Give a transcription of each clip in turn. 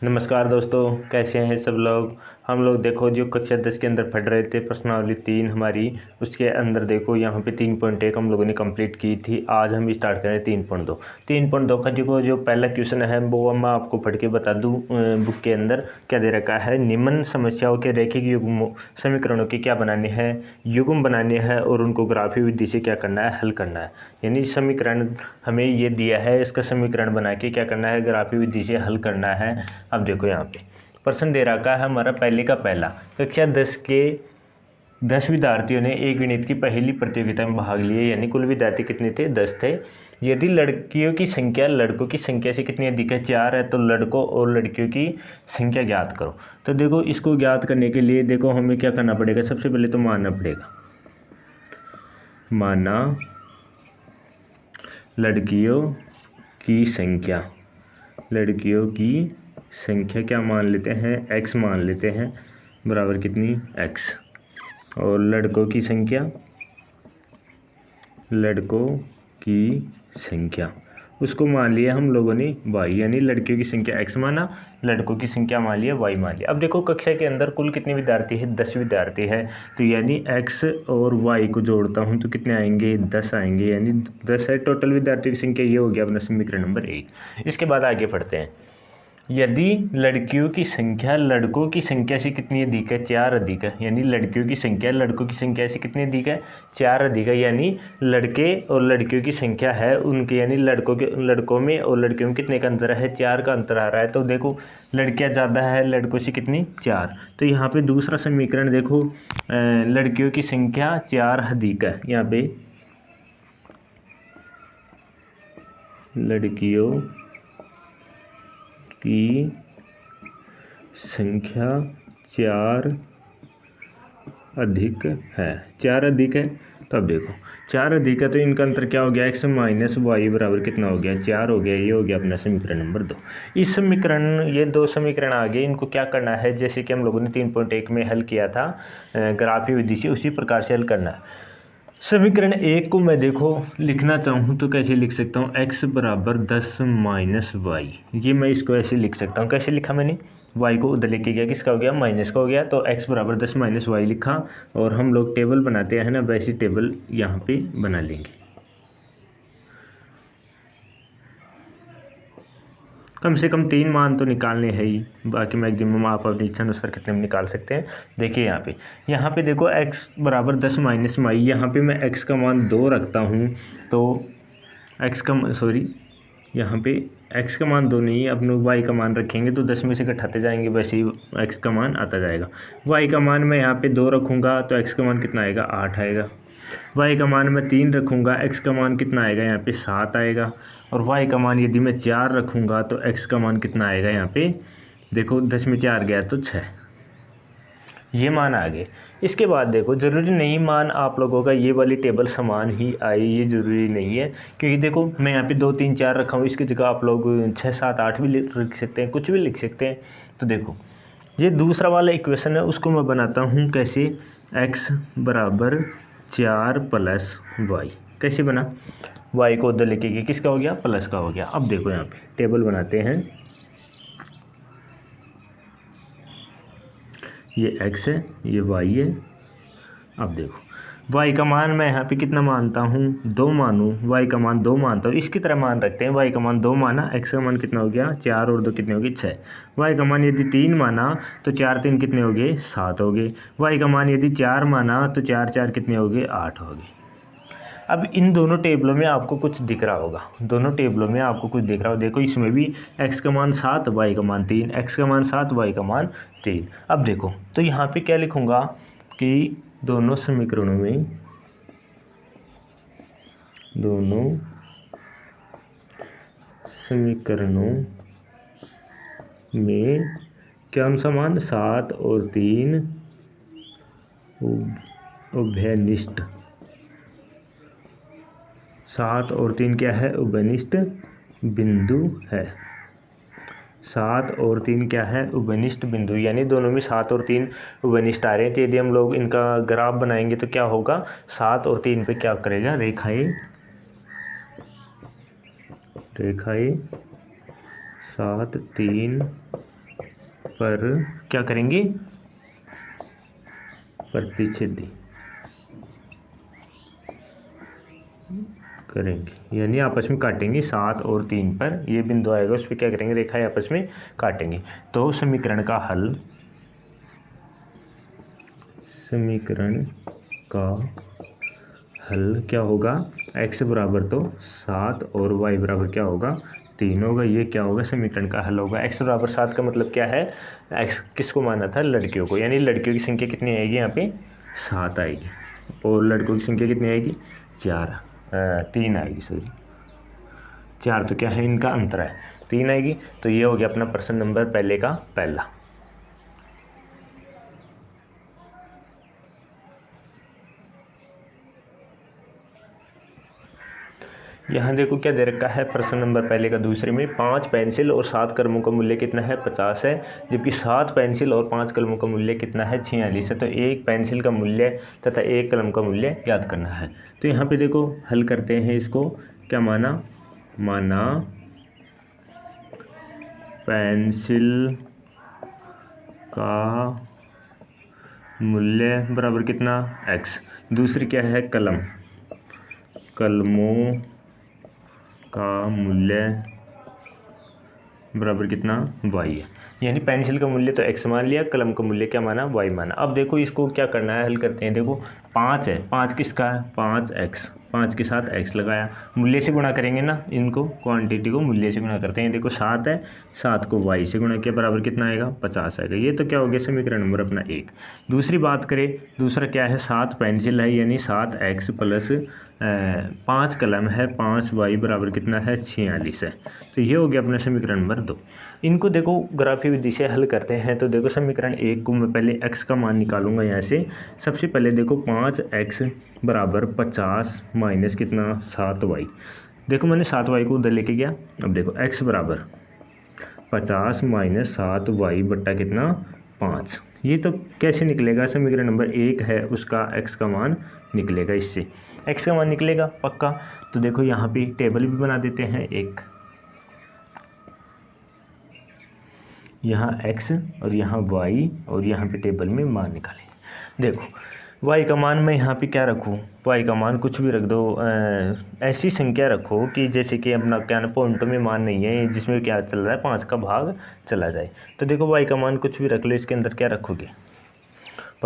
नमस्कार दोस्तों, कैसे हैं सब लोग। हम लोग देखो जो कक्षा 10 के अंदर पढ़ रहे थे प्रश्नावली 3 हमारी, उसके अंदर देखो यहाँ पे 3.1 हम लोगों ने कंप्लीट की थी। आज हम स्टार्ट करें 3.2। 3.2 का जो पहला क्वेश्चन है वो मैं आपको पढ़ के बता दूँ। बुक के अंदर क्या दे रखा है, निम्न समस्याओं के रैखिक युग्म समीकरणों की क्या बनाने हैं, युग्म बनाने हैं और उनको ग्राफीय विधि से क्या करना है, हल करना है। यानी समीकरण हमें ये दिया है, इसका समीकरण बना के क्या करना है, ग्राफीय विधि से हल करना है। अब देखो यहाँ पे प्रश्न दे रखा है हमारा पहले का पहला, कक्षा 10 के 10 विद्यार्थियों ने एक गणित की पहली प्रतियोगिता में भाग लिए। यानी कुल विद्यार्थी कितने थे, 10 थे। यदि लड़कियों की संख्या लड़कों की संख्या से कितनी अधिक है, 4 है, तो लड़कों और लड़कियों की संख्या ज्ञात करो। तो देखो इसको ज्ञात करने के लिए देखो हमें क्या करना पड़ेगा, सबसे पहले तो मानना पड़ेगा, माना लड़कियों की संख्या, लड़कियों की संख्या क्या मान लेते हैं, x मान लेते हैं, बराबर कितनी, x। और लड़कों की संख्या, लड़कों की संख्या उसको मान लिया हम लोगों ने y। यानी लड़कियों की संख्या x माना, लड़कों की संख्या मान लिया y मान लिया। अब देखो कक्षा के अंदर कुल कितने विद्यार्थी है, 10 विद्यार्थी है। तो यानी x और y को जोड़ता हूँ तो कितने आएंगे, 10 आएंगे। यानी 10 है टोटल विद्यार्थियों की संख्या। ये हो गया अपना समीकरण नंबर 1। इसके बाद आगे बढ़ते हैं। यदि लड़कियों की संख्या लड़कों की संख्या से कितनी अधिक है, 4 अधिक है। यानी लड़कियों की संख्या लड़कों की संख्या से कितनी अधिक है, 4 अधिक है। यानी लड़के और लड़कियों की संख्या है उनके, यानी लड़कों में और लड़कियों में कितने का अंतर है, 4 का अंतर आ रहा है। तो देखो लड़कियां ज़्यादा है लड़कों से कितनी, 4। तो यहाँ पे दूसरा समीकरण देखो, लड़कियों की संख्या 4 अधिक है। यहाँ पे लड़कियों की संख्या 4 अधिक है, 4 अधिक है। तो अब देखो 4 अधिक है तो इनका अंतर क्या हो गया, x माइनस वाई बराबर कितना हो गया, 4 हो गया। ये हो गया अपना समीकरण नंबर 2। इस समीकरण, ये 2 समीकरण आ गए, इनको क्या करना है, जैसे कि हम लोगों ने 3.1 में हल किया था ग्राफीय विधि से, उसी प्रकार से हल करना है। समीकरण 1 को मैं देखो लिखना चाहूँ तो कैसे लिख सकता हूँ, x बराबर 10 माइनस वाई। ये मैं इसको ऐसे लिख सकता हूँ। कैसे लिखा मैंने, y को उधर लेके गया, किसका हो गया, माइनस का हो गया। तो x बराबर 10 माइनस वाई लिखा। और हम लोग टेबल बनाते हैं ना, वैसी टेबल यहाँ पे बना लेंगे। कम से कम 3 मान तो निकालने हैं ही, बाकी मैक्सिमम आप अपनी इच्छा अनुसार कितने में निकाल सकते हैं। देखिए यहाँ पे देखो x बराबर 10 माइनस वाई, यहाँ पे मैं x का मान 2 रखता हूँ। तो यहाँ पे x का मान 2 नहीं है, अपने y का मान रखेंगे तो 10 में से घटाते जाएंगे, वैसे ही x का मान आता जाएगा। y का मान मैं यहाँ पे 2 रखूँगा तो x का मान कितना आएगा, 8 आएगा। y का मान मैं 3 रखूँगा, x का मान कितना आएगा, यहाँ पे 7 आएगा। और y का मान यदि मैं 4 रखूँगा तो x का मान कितना आएगा, यहाँ पे देखो 10 में 4 गया तो 6। ये मान आ गए। इसके बाद देखो ज़रूरी नहीं मान आप लोगों का ये वाली टेबल समान ही आए, ये ज़रूरी नहीं है। क्योंकि देखो मैं यहाँ पे 2 3 4 रखा हूँ, इसकी जगह आप लोग 6 7 8 भी लिख सकते हैं, कुछ भी लिख सकते हैं। तो देखो ये दूसरा वाला इक्वेशन है, उसको मैं बनाता हूँ कैसे, x बराबर 4 प्लस वाई। कैसे बना, y को उधर लेके गया, किसका हो गया, प्लस का हो गया। अब देखो यहाँ पे टेबल बनाते हैं, ये x है, ये y है। अब देखो y का मान मैं यहाँ पे कितना मानता हूँ, 2 मानूँ, y का मान 2 मानता हूँ। इसकी तरह मान रखते हैं, y का मान 2 माना, x का मान कितना हो गया, 4 और 2 कितने हो गए, 6। y का मान यदि 3 माना तो 4 3 कितने हो गए, 7 हो गए। y का मान यदि 4 माना तो 4 4 कितने हो गए, 8 हो गए। अब इन दोनों टेबलों में आपको कुछ दिख रहा होगा, दोनों टेबलों में आपको कुछ दिख रहा होगा। देखो इसमें भी x का मान 7, y का मान 3, x का मान 7, y का मान 3। अब देखो तो यहाँ पे क्या लिखूँगा कि दोनों समीकरणों में क्या समान, 7 और 3 उभयनिष्ठ, 7 और 3 क्या है, उभयनिष्ठ बिंदु है। 7 और 3 क्या है, उभयनिष्ठ बिंदु। यानी दोनों में 7 और 3 उभयनिष्ठ आ रहे हैं। तो यदि हम लोग इनका ग्राफ बनाएंगे तो क्या होगा, 7 और 3 पे क्या करेगा, रेखाएं 7 3 पर क्या करेंगे, प्रतिच्छेदी करेंगे, यानी आपस में काटेंगे 7 और 3 पर ये बिंदु आएगा, उस पर क्या करेंगे, रेखाएं आपस में काटेंगे। तो समीकरण का हल, समीकरण का हल क्या होगा, x बराबर तो 7 और y बराबर क्या होगा, 3 होगा। ये क्या होगा, समीकरण का हल होगा। x बराबर 7 का मतलब क्या है, x किसको माना था, लड़कियों को, यानी लड़कियों की संख्या कितनी आएगी यहाँ पे, 7 आएगी, और लड़कों की संख्या कितनी आएगी, 3 आएगी, सॉरी 4 तो क्या है, इनका अंतर है, 3 आएगी। तो ये हो गया अपना प्रश्न नंबर पहले का पहला। यहाँ देखो क्या दे रखा है, प्रश्न नंबर पहले का दूसरे में 5 पेंसिल और 7 कलमों का मूल्य कितना है, 50 है, जबकि 7 पेंसिल और 5 कलमों का मूल्य कितना है, 46 है। तो एक पेंसिल का मूल्य तथा एक कलम का मूल्य याद करना है। तो यहाँ पे देखो हल करते हैं इसको, क्या माना, पेंसिल का मूल्य बराबर कितना, x, दूसरी क्या है, कलमों का मूल्य बराबर कितना, y है। यानी पेंसिल का मूल्य तो x मान लिया, कलम का मूल्य क्या माना, y माना। अब देखो इसको क्या करना है, हल करते हैं। देखो 5 है, 5 किसका है, 5x, 5 के साथ x लगाया, मूल्य से गुणा करेंगे ना, इनको क्वांटिटी को मूल्य से गुणा करते हैं। देखो 7 है, 7 को y से गुणा किया, बराबर कितना आएगा, 50 आएगा। ये तो क्या हो गया, समीकरण नंबर अपना 1। दूसरी बात करें, दूसरा क्या है, 7 पेंसिल है, यानी 7x प्लस 5 कलम है, 5y बराबर कितना है, 46 है। तो ये हो गया अपना समीकरण नंबर 2। इनको देखो ग्राफी विधि से हल करते हैं। तो देखो समीकरण 1 को मैं पहले x का मान निकालूंगा यहाँ से। सबसे पहले देखो 5x बराबर 50 माइनस कितना, 7y। देखो मैंने 7y को उधर लेके गया। अब देखो x बराबर 50 माइनस 7y बट्टा कितना, 5। ये तो कैसे निकलेगा, समीकरण नंबर 1 है उसका x का मान निकलेगा, इससे x का मान निकलेगा पक्का। तो देखो यहाँ पे टेबल भी बना देते हैं एक, यहाँ x और यहाँ y, और यहाँ पे टेबल में मान निकालें। देखो y का मान मैं यहाँ पे क्या रखूँ, y का मान कुछ भी रख दो, ऐसी संख्या रखो कि जैसे कि अपना क्या ना पॉइंटों में मान नहीं है, जिसमें क्या चल रहा है, 5 का भाग चला जाए। तो देखो y का मान कुछ भी रख लो, इसके अंदर क्या रखोगे,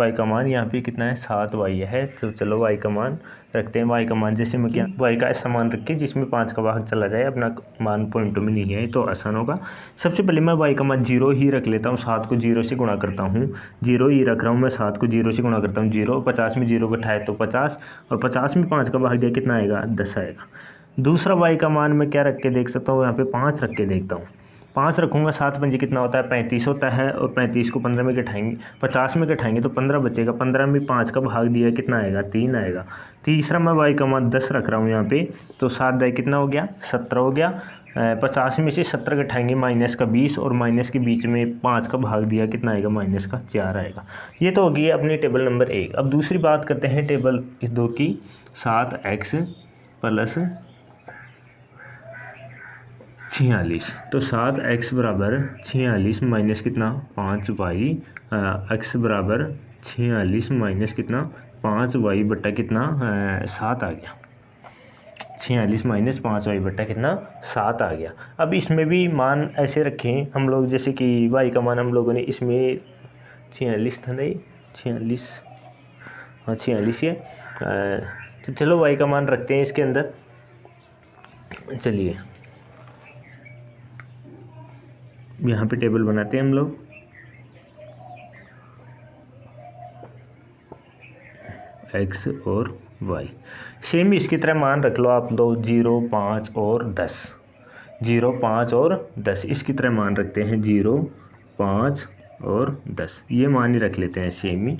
y का मान यहाँ पे कितना है, 7y है। तो चलो y का मान रखते हैं। y का मान जैसे मैं क्या, y का ऐसा मान रख के जिसमें 5 का भाग चला जाए, अपना मान पॉइंटों में नहीं है, तो आसान होगा। सबसे पहले मैं y का मान 0 ही रख लेता हूँ, 7 को 0 से गुणा करता हूँ, 0 ही रख रहा हूँ मैं, 7 को 0 से गुणा करता हूँ, 0, 50 में 0 बैठाए तो 50, और 50 में 5 का भाग दिया कितना आएगा, 10 आएगा। दूसरा y का मान मैं क्या रख के देख सकता हूँ, यहाँ पे 5 रख के देखता हूँ। 5 रखूँगा, 7 पंजे कितना होता है, 35 होता है, और 35 को 15 में घटाएंगे, 50 में घटाएंगे तो 15 बचेगा, 15 में 5 का भाग दिया कितना आएगा, 3 आएगा। तीसरा मैं y का मान 10 रख रहा हूँ यहाँ पे, तो 7 दाई कितना हो गया, 17 हो गया। 50 में से 17 घटाएंगे, माइनस का 20, और माइनस के बीच में 5 का भाग दिया कितना आएगा, माइनस का 4 आएगा। ये तो होगी अपनी टेबल नंबर 1। अब दूसरी बात करते हैं टेबल इस 2 की, 7x प्लस 46। तो 7x बराबर 46 माइनस कितना, 5y, x बराबर 46 माइनस कितना, 5y बट्टा कितना, 7 आ गया। 46 माइनस 5y बट्टा कितना, 7 आ गया। अब इसमें भी मान ऐसे रखें हम लोग, जैसे कि y का मान हम लोगों ने इसमें 46 था, नहीं 46, हाँ 46 है। तो चलो y का मान रखते हैं इसके अंदर। चलिए यहाँ पे टेबल बनाते हैं हम लोग। x और y सेम इसकी तरह मान रख लो आप दो, 0, 5 और 10, 0, 5 और 10 इसकी तरह मान रखते हैं, 0, 5 और 10 ये मान ही रख लेते हैं सेम ही।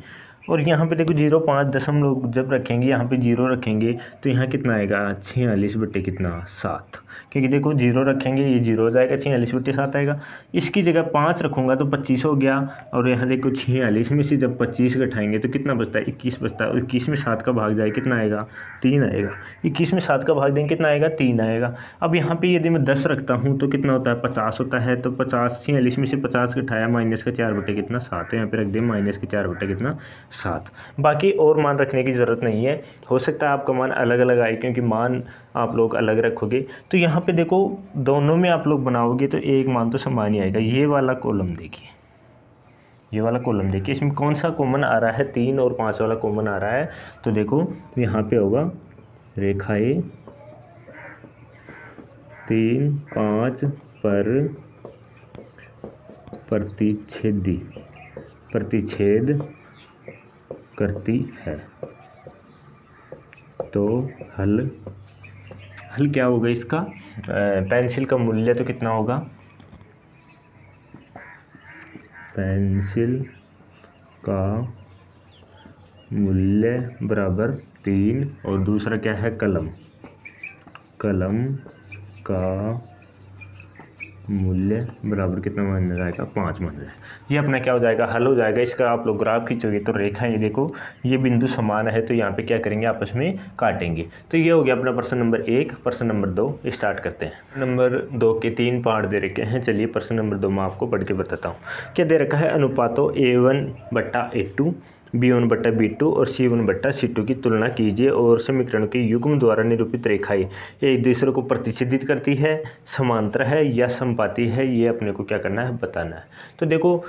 और यहाँ पे देखो 0.5 दशमलव जब रखेंगे, यहाँ पे 0 रखेंगे तो यहाँ कितना आएगा 46 बटे कितना 7, क्योंकि देखो 0 रखेंगे ये 0 हो जाएगा, 46 बटे 7 आएगा। इसकी जगह 5 रखूँगा तो 25 हो गया, और यहाँ देखो 46 में से जब 25 घटाएंगे तो कितना बचता है 21 बचता है, और 21 में 7 का भाग जाए कितना आएगा 3 आएगा। 21 में 7 का भाग देंगे कितना आएगा 3 आएगा। अब यहाँ पे यदि मैं 10 रखता हूँ तो कितना होता है 50 होता है, तो 46 में से 50 घटाया माइनस का 4 बटे कितना 7 है, यहाँ पे रख दें माइनस के 4 बटे कितना 7। बाकी और मान रखने की ज़रूरत नहीं है, हो सकता है आपका मान अलग अलग आए क्योंकि मान आप लोग अलग रखोगे। तो यहाँ पे देखो दोनों में आप लोग बनाओगे तो एक मान तो समान ही आएगा। ये वाला कॉलम देखिए, ये वाला कॉलम देखिए, इसमें कौन सा कॉमन आ रहा है 3 और 5 वाला कॉमन आ रहा है। तो देखो यहाँ पे होगा रेखाएं 3, 5 पर प्रतिच्छेद करती है। तो हल क्या होगा इसका, पेंसिल का मूल्य तो कितना होगा, पेंसिल का मूल्य बराबर 3, और दूसरा क्या है कलम का मूल्य बराबर कितना मान जाएगा 5 मान जाएगा। ये अपना क्या हो जाएगा हल हो जाएगा। इसका आप लोग ग्राफ खींचोगे तो रेखा ये देखो ये बिंदु समान है, तो यहाँ पे क्या करेंगे आपस में काटेंगे। तो ये हो गया अपना प्रश्न नंबर 1। प्रश्न नंबर 2 स्टार्ट करते हैं। नंबर 2 के 3 पार्ट दे रखे हैं। चलिए प्रश्न नंबर 2 मैं आपको पढ़ के बताता हूँ। क्या दे रखा है, अनुपातों A1/A2, B1/B2 और C1/C2 की तुलना कीजिए और समीकरण के युग्म द्वारा निरूपित रेखाएं एक दूसरे को प्रतिच्छेदित करती है, समांतर है या समपाती है, ये अपने को क्या करना है बताना है। तो देखो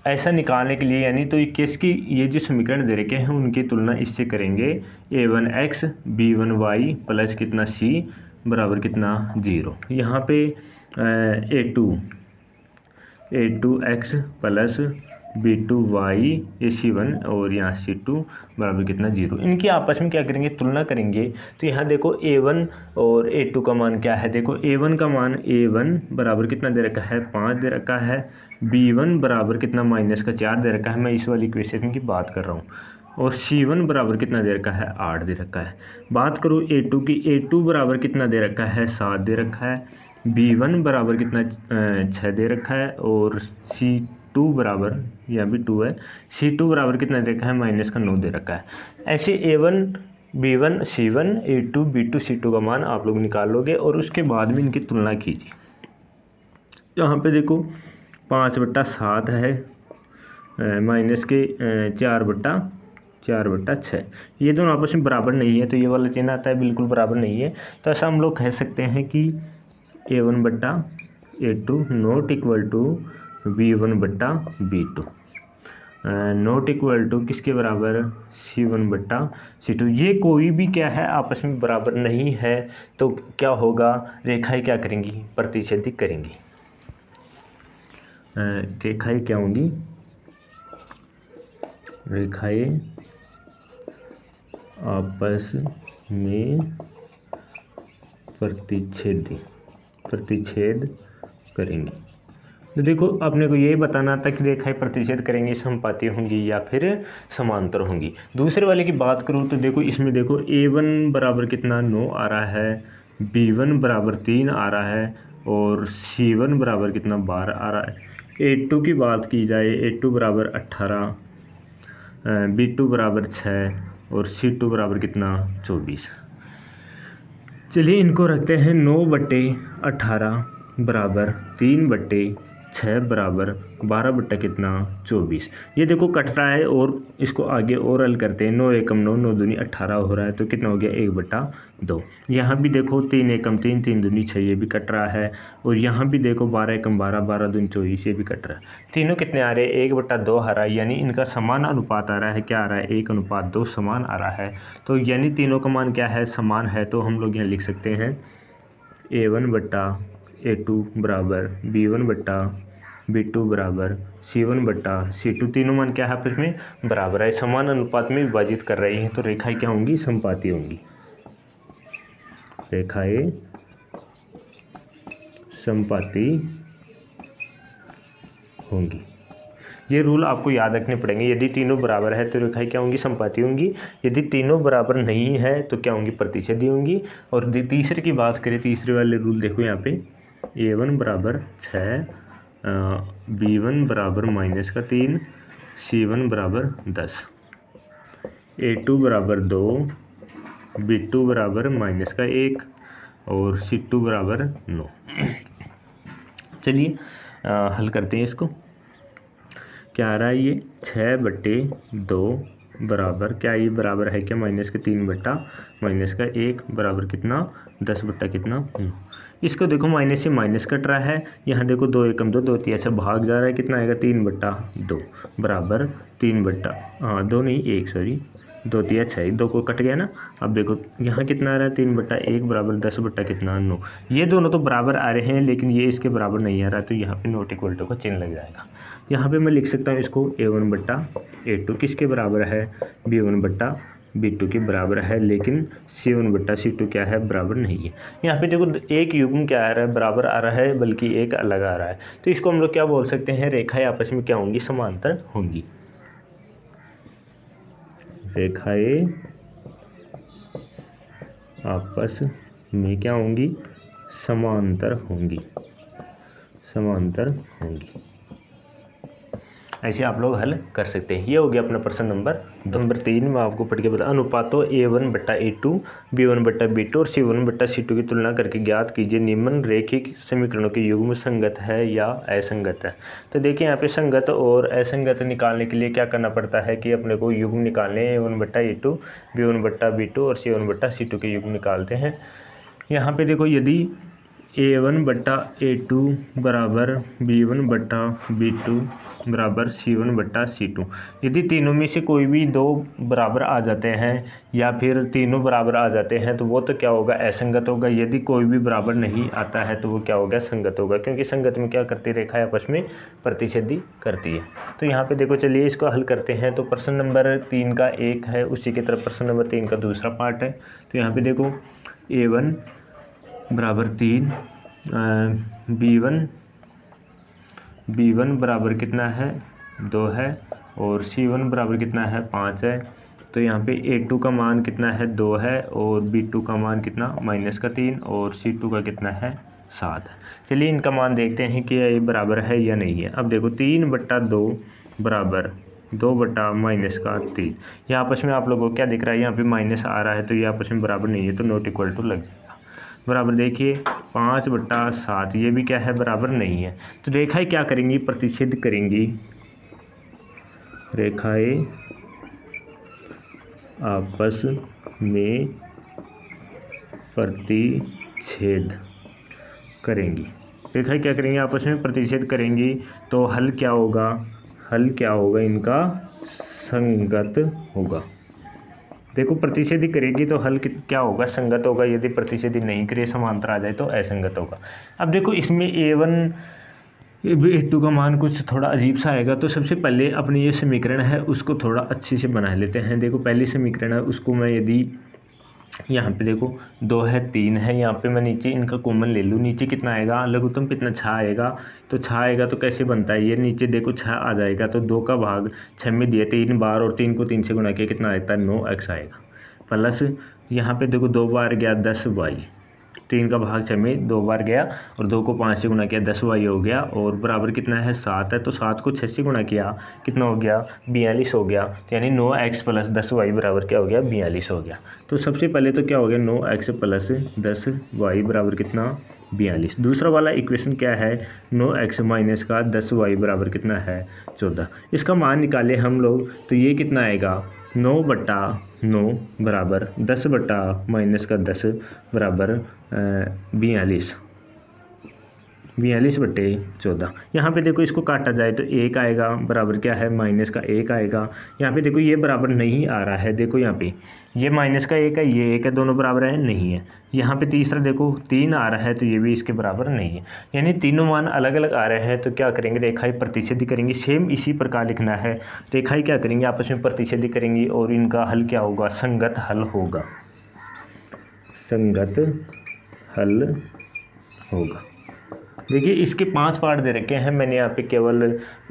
ऐसा निकालने के लिए यानी तो किसकी ये जो समीकरण दे रखे हैं उनकी तुलना इससे करेंगे। A1x B1y प्लस कितना C बराबर कितना 0। यहाँ पे A2x प्लस B2y C1 और यहाँ C2 बराबर कितना 0। इनकी आपस में क्या करेंगे तुलना करेंगे। तो यहाँ देखो A1 और A2 का मान क्या है, देखो A1 का मान A1 बराबर कितना दे रखा है 5 दे रखा है, B1 बराबर कितना माइनस का 4 दे रखा है, मैं इस वाली इक्वेशन की बात कर रहा हूँ, और C1 बराबर कितना दे रखा है 8 दे रखा है। बात करो A2 की, A2 बराबर कितना दे रखा है 7 दे रखा है, B1 बराबर कितना 6 दे रखा है, और C2 बराबर यहाँ भी 2 है, C2 बराबर कितना दे रखा है माइनस का 9 दे रखा है। ऐसे A1 B1 C1 A2 B2 C2 का मान आप लोग निकाल लोगे और उसके बाद में इनकी तुलना कीजिए। यहाँ पे देखो 5/7 है माइनस के 4/6, ये दोनों आपस में बराबर नहीं है, तो ये वाला चिन्ह आता है बिल्कुल बराबर नहीं है। तो ऐसा हम लोग कह सकते हैं कि A1/A2 not equal to B1/B2 not equal to किसके बराबर C1/C2। ये कोई भी क्या है आपस में बराबर नहीं है, तो क्या होगा रेखाएं क्या करेंगी प्रतिच्छेदित करेंगी। रेखाएं क्या होंगी, रेखाएं आपस में प्रतिच्छेद करेंगी। तो देखो अपने को यही बताना था कि रेखाएं प्रतिच्छेद करेंगी, समपाती होंगी या फिर समांतर होंगी। दूसरे वाले की बात करूँ तो देखो इसमें देखो A1 बराबर कितना 9 आ रहा है, B1 बराबर 3 आ रहा है, और C1 बराबर कितना 12 आ रहा है। A2 की बात की जाए A2 बराबर 18, B2 बराबर 6 और C2 बराबर कितना 24। चलिए इनको रखते हैं 9/18 बराबर 3/6 बराबर 12 कितना 24। ये देखो कट रहा है और इसको आगे और हल करते हैं। 9 एकम 9 9 दूनी 18 हो रहा है, तो कितना हो गया 1/2। यहाँ भी देखो 3 एकम 3 3 दूनी 6 ये भी कट रहा है, और यहाँ भी देखो 12 एकम 12 12 दूनी 24 ये भी कट रहा है। तीनों कितने आ रहे हैं 1/2 आ रहा है, यानी इनका समान अनुपात आ रहा है। क्या आ रहा है 1:2 समान आ रहा है। तो यानी तीनों का मान क्या है समान है, तो हम लोग यहाँ लिख सकते हैं A1/A2 बराबर B1/B2 बराबर C1/C2। तीनों मान क्या है आपस में बराबर है, समान अनुपात में विभाजित कर रही हैं, तो रेखाएं क्या होंगी समपाती होंगी। रेखाएं समपाती होंगी। ये रूल आपको याद रखने पड़ेंगे। यदि तीनों बराबर है तो रेखाएं क्या होंगी, समपाती होंगी। यदि तीनों बराबर नहीं है तो क्या होंगी, प्रतिच्छेदी होंगी। और तीसरे की बात करें, तीसरे वाले रूल देखो यहाँ पे, A1 बराबर 6, B1 बराबर -3, C1 बराबर 10, A2 बराबर 2, B2 बराबर -1 और C2 बराबर 9। चलिए हल करते हैं इसको। क्या आ रहा है, ये 6/2 बराबर क्या, ये बराबर है क्या, -3 बट्टा -1 बराबर कितना, 10/9। इसको देखो माइनस से माइनस कट रहा है, यहाँ देखो 2 एकम 2, 2 3 भाग जा रहा है, कितना आएगा 3/2 बराबर 2 नहीं 1 सॉरी 2 3 6, 2 को कट गया ना। अब देखो यहाँ कितना आ रहा है, 3/1 बराबर 10/9। ये दोनों तो बराबर आ रहे हैं लेकिन ये इसके बराबर नहीं आ रहा, तो यहाँ पे नॉट इक्वल टू का चिन्ह लग जाएगा। यहाँ पे मैं लिख सकता हूँ इसको A1/A2 किसके बराबर है, B1/B2 के बराबर है, लेकिन C1/C2 क्या है, बराबर नहीं है। यहाँ पे देखो एक युग्म क्या आ रहा है, बराबर आ रहा है, बल्कि एक अलग आ रहा है। तो इसको हम लोग क्या बोल सकते हैं, रेखाएं आपस में क्या होंगी, समांतर होंगी। रेखाएं आपस में क्या होंगी, समांतर होंगी, समांतर होंगी। ऐसे आप लोग हल कर सकते हैं। ये हो गया अपना प्रश्न नंबर 3 में आपको पढ़ के बता, अनुपातों A1/A2, B1/B2 और C1/C2 की तुलना करके ज्ञात कीजिए निम्न रैखिक समीकरणों के युग्म संगत है या असंगत है। तो देखिए यहाँ पे संगत और असंगत निकालने के लिए क्या करना पड़ता है कि अपने को युग्म निकालने हैं। A1/A2, B1/B2 और C1/C2 के युग्म निकालते हैं। यहाँ पे देखो यदि A1/A2 बराबर B1/B2 बराबर C1/C2, यदि तीनों में से कोई भी दो बराबर आ जाते हैं या फिर तीनों बराबर आ जाते हैं तो वो तो क्या होगा, असंगत होगा। यदि कोई भी बराबर नहीं आता है तो वो क्या होगा, संगत होगा, क्योंकि संगत में क्या करती है, रेखाएं आपस में प्रतिच्छेदी करती है। तो यहाँ पे देखो चलिए इसको हल करते हैं। तो प्रश्न नंबर 3 का एक है, उसी की तरफ प्रश्न नंबर 3 का दूसरा पार्ट है। तो यहाँ पे देखो A1 बराबर 3, B1 बराबर कितना है, 2 है, और C1 बराबर कितना है, 5 है। तो यहाँ पे A2 का मान कितना है, 2 है, और B2 का मान कितना, -3, और C2 का कितना है, 7 है। चलिए इनका मान देखते हैं कि ये बराबर है या नहीं है। अब देखो 3/2 बराबर 2/-3, यहाँ आपस में आप लोगों को क्या दिख रहा है, यहाँ पे माइनस आ रहा है, तो ये आपस में बराबर नहीं है, तो नॉट इक्वल टू लग जाएगा। बराबर देखिए 5/7, ये भी क्या है, बराबर नहीं है। तो रेखाएं क्या करेंगी, प्रतिच्छेद करेंगी। रेखाएं आपस में प्रतिच्छेद करेंगी। रेखाएं क्या करेंगी, आपस में प्रतिच्छेद करेंगी। तो हल क्या होगा, हल क्या होगा इनका, संगत होगा। देखो प्रतिच्छेदी करेगी तो हल क्या होगा, संगत होगा। यदि प्रतिच्छेदी नहीं करे, समांतर आ जाए तो असंगत होगा। अब देखो इसमें A1/A2 का मान कुछ थोड़ा अजीब सा आएगा। तो सबसे पहले अपनी ये समीकरण है उसको थोड़ा अच्छे से बना लेते हैं। देखो पहली समीकरण है उसको मैं यदि यहाँ पे देखो 2 है 3 है, यहाँ पे मैं नीचे इनका कॉमन ले लूँ, नीचे कितना आएगा, लघुत्तम कितना 6 आएगा। तो 6 आएगा तो कैसे बनता है, ये नीचे देखो 6 आ जाएगा, तो 2 का भाग 6 में दिए 3 बार, और 3 को 3 से गुणा किया कितना आता है, 9x आएगा। प्लस यहाँ पे देखो 2 बार गया 10y, 3 का भाग 6 में 2 बार गया, और 2 को 5 से गुणा किया 10y हो गया, और बराबर कितना है 7 है। तो 7 को 6 से गुणा किया कितना हो गया, 42 हो गया। यानी 9x + 10y बराबर क्या हो गया, 42 हो गया। तो सबसे पहले तो क्या हो गया, 9x + 10y बराबर कितना, 42। दूसरा वाला इक्वेशन क्या है, 9x - 10y बराबर कितना है, 14। इसका मान निकाले हम लोग तो ये कितना आएगा, 9/9 बराबर 10/-10 बराबर 42/14। यहाँ पे देखो इसको काटा जाए तो 1 आएगा, बराबर क्या है, -1 आएगा। यहाँ पे देखो ये बराबर नहीं आ रहा है, देखो यहाँ पे ये -1 है, ये 1 है, दोनों बराबर है, नहीं है। यहाँ पे तीसरा देखो 3 आ रहा है, तो ये भी इसके बराबर नहीं है। यानी तीनों मान अलग अलग आ रहे हैं। तो क्या करेंगे, रेखाएं प्रतिच्छेदी करेंगी। सेम इसी प्रकार लिखना है, रेखाएं क्या करेंगी, आपस में प्रतिच्छेदी करेंगी, और इनका हल क्या होगा, संगत हल होगा, संगत हल होगा। देखिए इसके 5 पार्ट दे रखे हैं, मैंने यहाँ पे केवल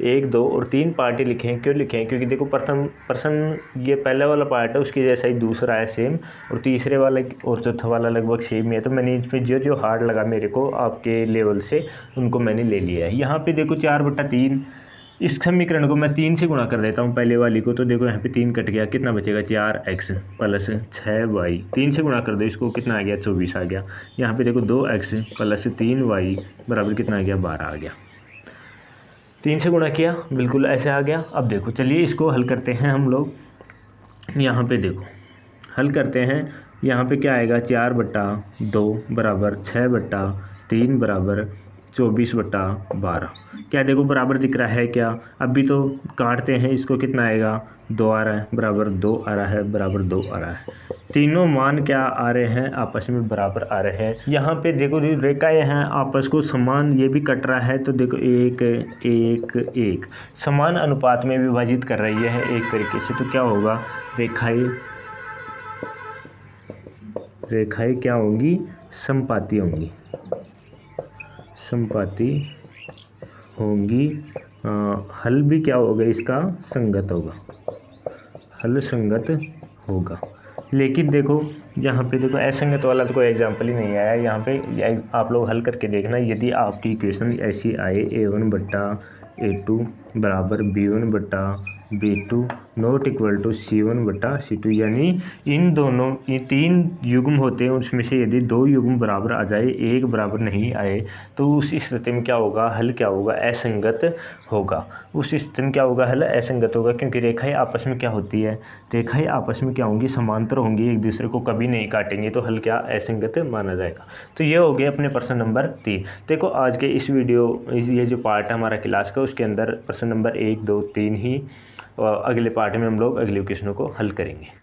1, 2 और 3 पार्ट ही लिखे हैं। क्यों लिखे हैं? क्योंकि देखो प्रश्न ये पहला वाला पार्ट है उसके जैसा ही दूसरा है सेम, और तीसरे वाला और चौथा वाला लगभग सेम ही है। तो मैंने इस पर जो जो हार्ड लगा मेरे को आपके लेवल से उनको मैंने ले लिया है। यहाँ पे देखो 4/3, इस समीकरण को मैं 3 से गुणा कर देता हूँ पहले वाली को। तो देखो यहाँ पे 3 कट गया, कितना बचेगा 4x प्लस 6y। 3 से गुणा कर दो इसको, कितना आ गया 24 आ गया। यहाँ पे देखो 2x प्लस 3y बराबर कितना आ गया 12 आ गया। 3 से गुणा किया, बिल्कुल ऐसे आ गया। अब देखो चलिए इसको हल करते हैं हम लोग। यहाँ पे देखो हल करते हैं, यहाँ पे क्या आएगा 4/2 बराबर 6/3 बराबर 24/12। क्या देखो बराबर दिख रहा है क्या? अभी तो काटते हैं इसको, कितना आएगा 2 आ रहा है बराबर 2 आ रहा है बराबर 2 आ रहा है। तीनों मान क्या आ रहे हैं? आपस में बराबर आ रहे हैं। यहाँ पे देखो जो रेखाएं हैं आपस को समान, ये भी कट रहा है। तो देखो 1 1 1 समान अनुपात में विभाजित कर रही है एक तरीके से। तो क्या होगा, रेखाएं क्या होंगी? समपाती होंगी, समपाती होंगी। हल भी क्या होगा इसका? संगत होगा, हल संगत होगा। लेकिन देखो यहाँ पे देखो असंगत वाला तो कोई एग्जाम्पल ही नहीं आया। यहाँ पे आप लोग हल करके देखना, यदि आपकी इक्वेशन ऐसी आए a1/a2 बराबर b1/b2 not equal to c1/c2, यानी ये 3 युग्म होते हैं, उसमें से यदि 2 युग्म बराबर आ जाए, एक बराबर नहीं आए, तो उस स्थिति में क्या होगा? हल क्या होगा? असंगत होगा। उस स्थिति में क्या होगा? हल असंगत होगा, क्योंकि रेखाएं आपस में क्या होती है? रेखाएं आपस में क्या होंगी? समांतर होंगी, एक दूसरे को कभी नहीं काटेंगे। तो हल क्या? असंगत माना जाएगा। तो ये हो गया अपने प्रश्न नंबर 3। देखो आज के इस ये जो पार्ट है हमारा क्लास का, उसके अंदर प्रश्न नंबर 1, 2, 3 ही, और अगले पार्ट में हम लोग अगले क्वेश्चनों को हल करेंगे।